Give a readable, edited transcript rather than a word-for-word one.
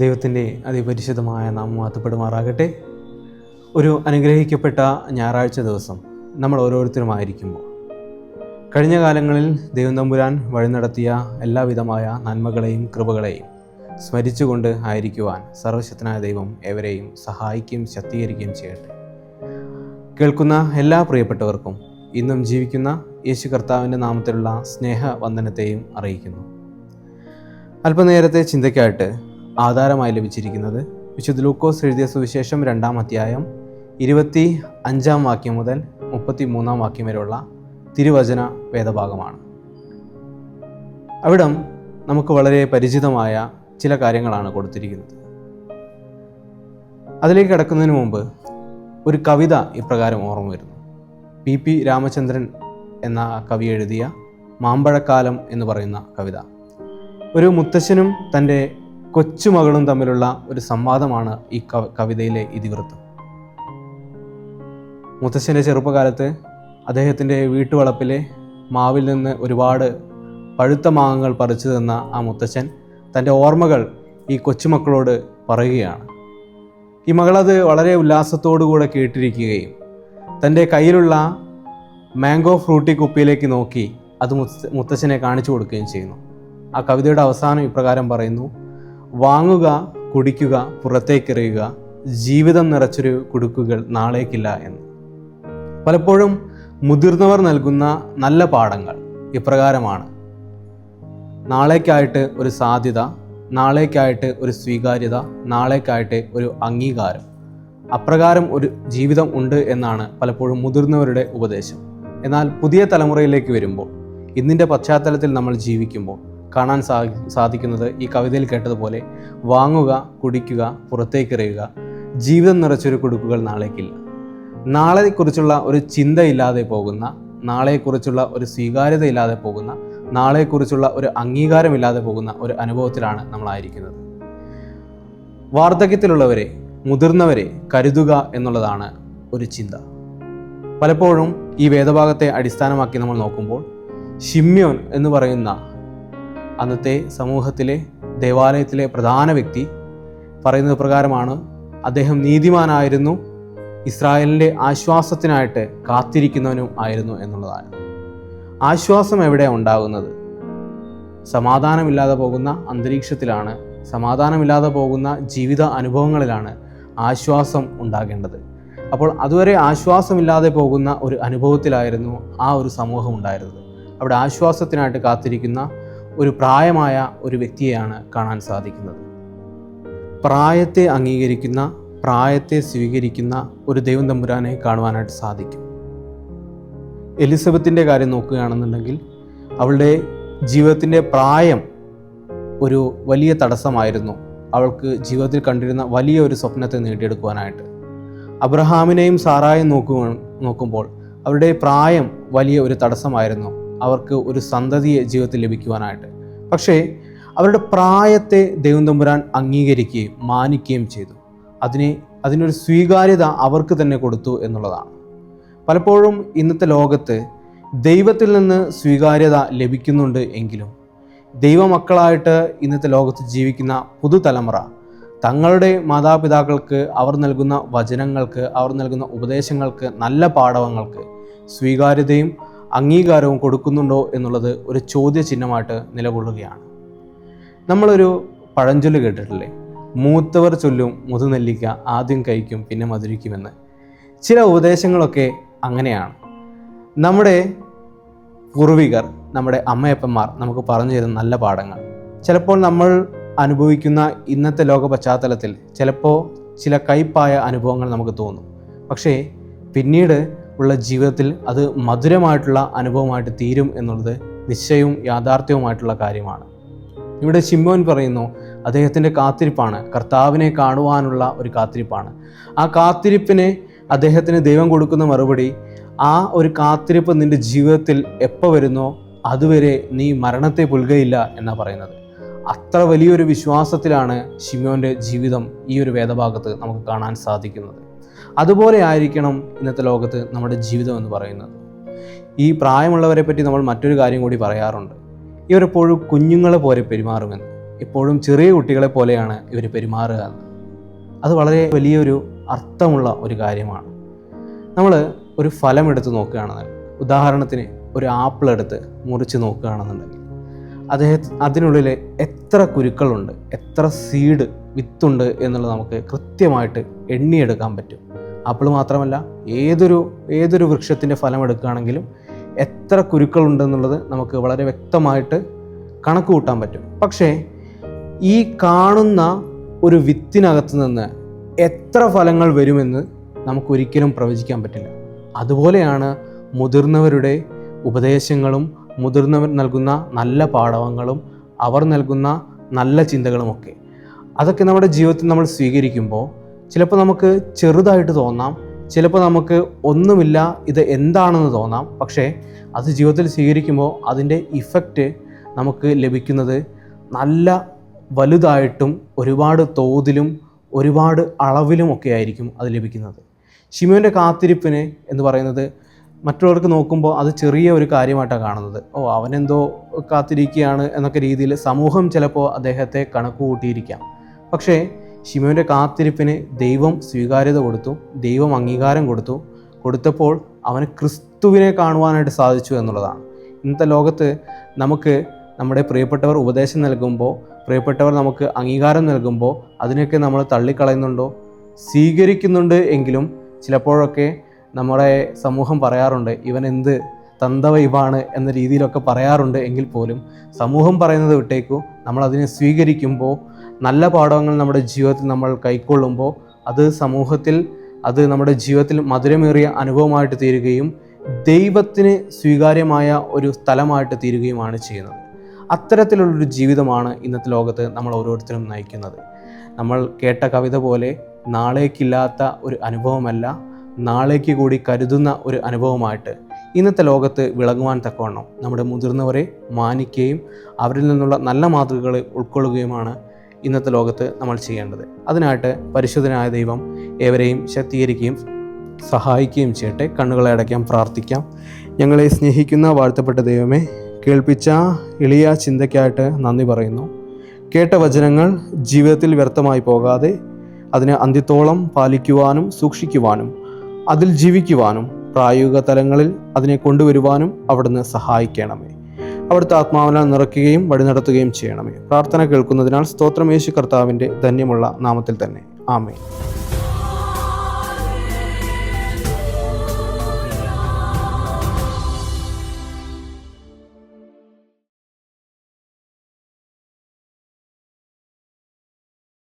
ദൈവത്തിൻ്റെ അതിപരിശുദ്ധമായ നാമം വാഴ്ത്തപ്പെടുമാറാകട്ടെ. ഒരു അനുഗ്രഹിക്കപ്പെട്ട ഞായറാഴ്ച ദിവസം നമ്മൾ ഓരോരുത്തരുമായിരിക്കുമ്പോൾ കഴിഞ്ഞ കാലങ്ങളിൽ ദൈവം തമ്പുരാൻ വഴി നടത്തിയ എല്ലാവിധമായ നന്മകളെയും കൃപകളെയും സ്മരിച്ചുകൊണ്ട് ആയിരിക്കുവാൻ സർവശക്തനായ ദൈവം ഏവരെയും സഹായിക്കുകയും ശക്തീകരിക്കുകയും ചെയ്യട്ടെ. കേൾക്കുന്ന എല്ലാ പ്രിയപ്പെട്ടവർക്കും ഇന്നും ജീവിക്കുന്ന യേശു കർത്താവിൻ്റെ നാമത്തിലുള്ള സ്നേഹവന്ദനത്തെയും അറിയിക്കുന്നു. അല്പനേരത്തെ ചിന്തയ്ക്കായിട്ട് ആധാരമായി ലഭിച്ചിരിക്കുന്നത് വിശുദ്ധ ലൂക്കോസ് എഴുതിയ സുവിശേഷം 2-ാം അധ്യായം 25-ാം വാക്യം മുതൽ 33-ാം വാക്യം വരെയുള്ള തിരുവചന വേദഭാഗമാണ്. അവിടം നമുക്ക് വളരെ പരിചിതമായ ചില കാര്യങ്ങളാണ് കൊടുത്തിരിക്കുന്നത്. അതിലേക്ക് കടക്കുന്നതിന് മുമ്പ് ഒരു കവിത ഇപ്രകാരം ഓർമ്മ വരുന്നു. പി രാമചന്ദ്രൻ എന്ന കവി എഴുതിയ മാമ്പഴക്കാലം എന്ന് പറയുന്ന കവിത. ഒരു മുത്തശ്ശനും തൻ്റെ കൊച്ചുമകളും തമ്മിലുള്ള ഒരു സംവാദമാണ് ഈ കവിതയിലെ ഇതിവൃത്തം. മുത്തശ്ശൻ്റെ ചെറുപ്പകാലത്ത് അദ്ദേഹത്തിൻ്റെ വീട്ടുവളപ്പിലെ മാവിൽ നിന്ന് ഒരുപാട് പഴുത്ത മാങ്ങകൾ പറിച്ചു തന്ന ആ മുത്തശ്ശൻ തൻ്റെ ഓർമ്മകൾ ഈ കൊച്ചുമക്കളോട് പറയുകയാണ്. ഈ മകളത് വളരെ ഉല്ലാസത്തോടുകൂടെ കേട്ടിരിക്കുകയും തൻ്റെ കയ്യിലുള്ള മാംഗോ ഫ്രൂട്ടി കുപ്പിയിലേക്ക് നോക്കി അത് മുത്തശ്ശനെ കാണിച്ചു കൊടുക്കുകയും ചെയ്യുന്നു. ആ കവിതയുടെ അവസാനം ഇപ്രകാരം പറയുന്നു: വാങ്ങുക, കുടിക്കുക, പുറത്തേക്കെറിയുക, ജീവിതം നിറച്ചൊരു കുടുക്കുകൾ നാളേക്കില്ല എന്ന്. പലപ്പോഴും മുതിർന്നവർ നൽകുന്ന നല്ല പാഠങ്ങൾ ഇപ്രകാരമാണ്: നാളേക്കായിട്ട് ഒരു സാധ്യത, നാളേക്കായിട്ട് ഒരു സ്വീകാര്യത, നാളേക്കായിട്ട് ഒരു അംഗീകാരം. അപ്രകാരം ഒരു ജീവിതം ഉണ്ട് എന്നാണ് പലപ്പോഴും മുതിർന്നവരുടെ ഉപദേശം. എന്നാൽ പുതിയ തലമുറയിലേക്ക് വരുമ്പോൾ, ഇന്നിൻ്റെ പശ്ചാത്തലത്തിൽ നമ്മൾ ജീവിക്കുമ്പോൾ കാണാൻ സാധിക്കുന്നത് ഈ കവിതയിൽ കേട്ടതുപോലെ വാങ്ങുക, കുടിക്കുക, പുറത്തേക്കെറിയുക, ജീവിതം നിറച്ചൊരു കുടുക്കുകൾ നാളേക്കില്ല. നാളെക്കുറിച്ചുള്ള ഒരു ചിന്തയില്ലാതെ പോകുന്ന, നാളെക്കുറിച്ചുള്ള ഒരു സ്വീകാര്യത ഇല്ലാതെ പോകുന്ന, നാളെക്കുറിച്ചുള്ള ഒരു അംഗീകാരമില്ലാതെ പോകുന്ന ഒരു അനുഭവത്തിലാണ് നമ്മളായിരിക്കുന്നത്. വാർദ്ധക്യത്തിലുള്ളവരെ, മുതിർന്നവരെ കരുതുക എന്നുള്ളതാണ് ഒരു ചിന്ത. പലപ്പോഴും ഈ വേദഭാഗത്തെ അടിസ്ഥാനമാക്കി നമ്മൾ നോക്കുമ്പോൾ ശിമ്യോൻ എന്ന് പറയുന്ന അന്നത്തെ സമൂഹത്തിലെ ദേവാലയത്തിലെ പ്രധാന വ്യക്തി പറയുന്നത് പ്രകാരമാണ്: അദ്ദേഹം നീതിമാനായിരുന്നു, ഇസ്രായേലിൻ്റെ ആശ്വാസത്തിനായിട്ട് കാത്തിരിക്കുന്നവനും ആയിരുന്നു എന്നുള്ളതാണ്. ആശ്വാസം എവിടെയാണ് ഉണ്ടാകുന്നത്? സമാധാനമില്ലാതെ പോകുന്ന അന്തരീക്ഷത്തിലാണ്, സമാധാനമില്ലാതെ പോകുന്ന ജീവിത അനുഭവങ്ങളിലാണ് ആശ്വാസം ഉണ്ടാകേണ്ടത്. അപ്പോൾ അതുവരെ ആശ്വാസമില്ലാതെ പോകുന്ന ഒരു അനുഭവത്തിലായിരുന്നു ആ ഒരു സമൂഹം ഉണ്ടായിരുന്നത്. അവിടെ ആശ്വാസത്തിനായിട്ട് കാത്തിരിക്കുന്ന ഒരു പ്രായമായ ഒരു വ്യക്തിയെയാണ് കാണാൻ സാധിക്കുന്നത്. പ്രായത്തെ അംഗീകരിക്കുന്ന, പ്രായത്തെ സ്വീകരിക്കുന്ന ഒരു ദൈവം തമ്പുരാനെ കാണുവാനായിട്ട് സാധിക്കും. എലിസബത്തിൻ്റെ കാര്യം നോക്കുകയാണെന്നുണ്ടെങ്കിൽ അവളുടെ ജീവിതത്തിൻ്റെ പ്രായം ഒരു വലിയ തടസ്സമായിരുന്നു അവൾക്ക് ജീവിതത്തിൽ കണ്ടിരുന്ന വലിയ ഒരു സ്വപ്നത്തെ നേടിയെടുക്കുവാനായിട്ട്. അബ്രഹാമിനെയും സാറായെയും നോക്കുമ്പോൾ അവരുടെ പ്രായം വലിയ ഒരു തടസ്സമായിരുന്നു അവർക്ക് ഒരു സന്തതിയെ ജീവിതത്തിൽ ലഭിക്കുവാനായിട്ട്. പക്ഷേ അവരുടെ പ്രായത്തെ ദൈവം തമ്പുരാൻ അംഗീകരിക്കുകയും മാനിക്കുകയും ചെയ്തു. അതിനൊരു സ്വീകാര്യത അവർക്ക് തന്നെ കൊടുത്തു എന്നുള്ളതാണ്. പലപ്പോഴും ഇന്നത്തെ ലോകത്ത് ദൈവത്തിൽ നിന്ന് സ്വീകാര്യത ലഭിക്കുന്നുണ്ട് എങ്കിലും ദൈവമക്കളായിട്ട് ഇന്നത്തെ ലോകത്ത് ജീവിക്കുന്ന പുതുതലമുറ തങ്ങളുടെ മാതാപിതാക്കൾക്ക് അവർ നൽകുന്ന വചനങ്ങൾക്ക്, അവർ നൽകുന്ന ഉപദേശങ്ങൾക്ക്, നല്ല പാഠങ്ങൾക്ക് സ്വീകാര്യതയും അംഗീകാരവും കൊടുക്കുന്നുണ്ടോ എന്നുള്ളത് ഒരു ചോദ്യചിഹ്നമായിട്ട് നിലകൊള്ളുകയാണ്. നമ്മളൊരു പഴഞ്ചൊല്ല് കേട്ടിട്ടില്ലേ? മൂത്തവർ ചൊല്ലും മുതുനെല്ലിക്ക ആദ്യം കഴിക്കും പിന്നെ മധുരിക്കുമെന്ന്. ചില ഉപദേശങ്ങളൊക്കെ അങ്ങനെയാണ്. നമ്മുടെ പൂർവികർ, നമ്മുടെ അമ്മയപ്പന്മാർ നമുക്ക് പറഞ്ഞു തരുന്ന നല്ല പാഠങ്ങൾ ചിലപ്പോൾ നമ്മൾ അനുഭവിക്കുന്ന ഇന്നത്തെ ലോക പശ്ചാത്തലത്തിൽ ചിലപ്പോൾ ചില കയ്പായ അനുഭവങ്ങൾ നമുക്ക് തോന്നും. പക്ഷേ പിന്നീട് ഉള്ള ജീവിതത്തിൽ അത് മധുരമായിട്ടുള്ള അനുഭവമായിട്ട് തീരും എന്നുള്ളത് നിശ്ചയവും യാഥാർത്ഥ്യവുമായിട്ടുള്ള കാര്യമാണ്. ഇവിടെ ശിമ്യോൻ പറയുന്നു, അദ്ദേഹത്തിൻ്റെ കാത്തിരിപ്പാണ്, കർത്താവിനെ കാണുവാനുള്ള ഒരു കാത്തിരിപ്പാണ്. ആ കാത്തിരിപ്പിന് അദ്ദേഹത്തിന് ദൈവം കൊടുക്കുന്ന മറുപടി, ആ ഒരു കാത്തിരിപ്പ് നിൻ്റെ ജീവിതത്തിൽ എപ്പോൾ വരുന്നോ അതുവരെ നീ മരണത്തെ പുൽകയില്ല എന്നാണ് പറയുന്നത്. അത്ര വലിയൊരു വിശ്വാസത്തിലാണ് ശിമ്യോൻ്റെ ജീവിതം ഈ ഒരു വേദഭാഗത്ത് നമുക്ക് കാണാൻ സാധിക്കുന്നത്. അതുപോലെ ആയിരിക്കണം ഇന്നത്തെ ലോകത്ത് നമ്മുടെ ജീവിതം എന്ന് പറയുന്നത്. ഈ പ്രായമുള്ളവരെ പറ്റി നമ്മൾ മറ്റൊരു കാര്യം കൂടി പറയാറുണ്ട്. ഇവരെപ്പോഴും കുഞ്ഞുങ്ങളെ പോലെ പെരുമാറുമെന്ന്. എപ്പോഴും ചെറിയ കുട്ടികളെ പോലെയാണ് ഇവർ പെരുമാറുക എന്ന്. അത് വളരെ വലിയൊരു അർത്ഥമുള്ള ഒരു കാര്യമാണ്. നമ്മൾ ഒരു ഫലം എടുത്ത് നോക്കുകയാണെന്നുണ്ടെങ്കിൽ, ഉദാഹരണത്തിന് ഒരു ആപ്പിൾ എടുത്ത് മുറിച്ച് നോക്കുകയാണെന്നുണ്ടെങ്കിൽ അതിനുള്ളിൽ എത്ര കുരുക്കളുണ്ട്, എത്ര സീഡ് വിത്തുണ്ട് എന്നുള്ളത് നമുക്ക് കൃത്യമായിട്ട് എണ്ണിയെടുക്കാൻ പറ്റും. ആപ്പിൾ മാത്രമല്ല, ഏതൊരു വൃക്ഷത്തിൻ്റെ ഫലം എടുക്കുകയാണെങ്കിലും എത്ര കുരുക്കളുണ്ടെന്നുള്ളത് നമുക്ക് വളരെ വ്യക്തമായിട്ട് കണക്ക് കൂട്ടാൻ പറ്റും. പക്ഷേ ഈ കാണുന്ന ഒരു വിത്തിനകത്ത് നിന്ന് എത്ര ഫലങ്ങൾ വരുമെന്ന് നമുക്കൊരിക്കലും പ്രവചിക്കാൻ പറ്റില്ല. അതുപോലെയാണ് മുതിർന്നവരുടെ ഉപദേശങ്ങളും മുതിർന്നവർ നൽകുന്ന നല്ല പാഠങ്ങളും അവർ നൽകുന്ന നല്ല ചിന്തകളുമൊക്കെ. അതൊക്കെ നമ്മുടെ ജീവിതത്തിൽ നമ്മൾ സ്വീകരിക്കുമ്പോൾ ചിലപ്പോൾ നമുക്ക് ചെറുതായിട്ട് തോന്നാം, ചിലപ്പോൾ നമുക്ക് ഒന്നുമില്ല, ഇത് എന്താണെന്ന് തോന്നാം. പക്ഷേ അത് ജീവിതത്തിൽ സ്വീകരിക്കുമ്പോൾ അതിൻ്റെ ഇഫക്റ്റ് നമുക്ക് ലഭിക്കുന്നത് നല്ല വലുതായിട്ടും ഒരുപാട് തോതിലും ഒരുപാട് അളവിലുമൊക്കെ ആയിരിക്കും അത് ലഭിക്കുന്നത്. ശിമോൻ്റെ കാത്തിരിപ്പിന് എന്ന് പറയുന്നത് മറ്റുള്ളവർക്ക് നോക്കുമ്പോൾ അത് ചെറിയ ഒരു കാര്യമായിട്ടാണ് കാണുന്നത്. അവനെന്തോ കാത്തിരിക്കുകയാണ് എന്നൊക്കെ രീതിയിൽ സമൂഹം ചിലപ്പോൾ അദ്ദേഹത്തെ കണക്ക് കൂട്ടിയിരിക്കാം. പക്ഷേ ശിമോൻ്റെ കാത്തിരിപ്പിന് ദൈവം സ്വീകാര്യത കൊടുത്തു, ദൈവം അംഗീകാരം കൊടുത്തപ്പോൾ അവന് ക്രിസ്തുവിനെ കാണുവാനായിട്ട് സാധിച്ചു എന്നുള്ളതാണ്. ഇന്നത്തെ ലോകത്ത് നമുക്ക് നമ്മുടെ പ്രിയപ്പെട്ടവർ ഉപദേശം നൽകുമ്പോൾ, പ്രിയപ്പെട്ടവർ നമുക്ക് അംഗീകാരം നൽകുമ്പോൾ അതിനൊക്കെ നമ്മൾ തള്ളിക്കളയുന്നുണ്ടോ? സ്വീകരിക്കുന്നുണ്ട് എങ്കിലും ചിലപ്പോഴൊക്കെ നമ്മുടെ സമൂഹം പറയാറുണ്ട്, ഇവൻ എന്ത് തന്തവൈബാണ് എന്ന രീതിയിലൊക്കെ പറയാറുണ്ട്. എങ്കിൽ പോലും സമൂഹം പറയുന്നത് വിട്ടേക്കു, നമ്മളതിനെ സ്വീകരിക്കുമ്പോൾ, നല്ല പാഠങ്ങൾ നമ്മുടെ ജീവിതത്തിൽ നമ്മൾ കൈക്കൊള്ളുമ്പോൾ അത് നമ്മുടെ ജീവിതത്തിൽ മധുരമേറിയ അനുഭവമായിട്ട് തീരുകയും ദൈവത്തിന് സ്വീകാര്യമായ ഒരു സ്ഥലമായിട്ട് തീരുകയുമാണ് ചെയ്യുന്നത്. അത്തരത്തിലുള്ളൊരു ജീവിതമാണ് ഇന്നത്തെ ലോകത്ത് നമ്മൾ ഓരോരുത്തരും നയിക്കുന്നത്. നമ്മൾ കേട്ട കവിത പോലെ നാളേക്കില്ലാത്ത ഒരു അനുഭവമല്ല, നാളേക്ക് കൂടി കരുതുന്ന ഒരു അനുഭവമായിട്ട് ഇന്നത്തെ ലോകത്ത് വിളങ്ങുവാൻ തക്കവണ്ണം നമ്മുടെ മുതിർന്നവരെ മാനിക്കുകയും അവരിൽ നിന്നുള്ള നല്ല മാതൃകകൾ ഉൾക്കൊള്ളുകയുമാണ് ഇന്നത്തെ ലോകത്ത് നമ്മൾ ചെയ്യേണ്ടത്. അതിനായിട്ട് പരിശുദ്ധനായ ദൈവം ഏവരെയും ശക്തീകരിക്കുകയും സഹായിക്കുകയും ചെയ്യട്ടെ. കണ്ണുകളെ അടയ്ക്കാം, പ്രാർത്ഥിക്കാം. ഞങ്ങളെ സ്നേഹിക്കുന്ന വാഴ്ത്തപ്പെട്ട ദൈവമേ, കേൾപ്പിച്ച എളിയ ചിന്തയ്ക്കായിട്ട് നന്ദി പറയുന്നു. കേട്ട വചനങ്ങൾ ജീവിതത്തിൽ വ്യർത്ഥമായി പോകാതെ അതിനെ അന്ത്യത്തോളം പാലിക്കുവാനും സൂക്ഷിക്കുവാനും അതിൽ ജീവിക്കുവാനും പ്രായോഗിക തലങ്ങളിൽ അതിനെ കൊണ്ടുവരുവാനും അവിടുന്ന് സഹായിക്കണമേ. അവിടുത്തെ ആത്മാവിനാൽ നിറയ്ക്കുകയും വഴി നടത്തുകയും ചെയ്യണമേ. പ്രാർത്ഥന കേൾക്കുന്നതിനാൽ സ്തോത്രം. യേശു കർത്താവിൻ്റെ ധന്യമുള്ള നാമത്തിൽ തന്നെ. ആമേൻ.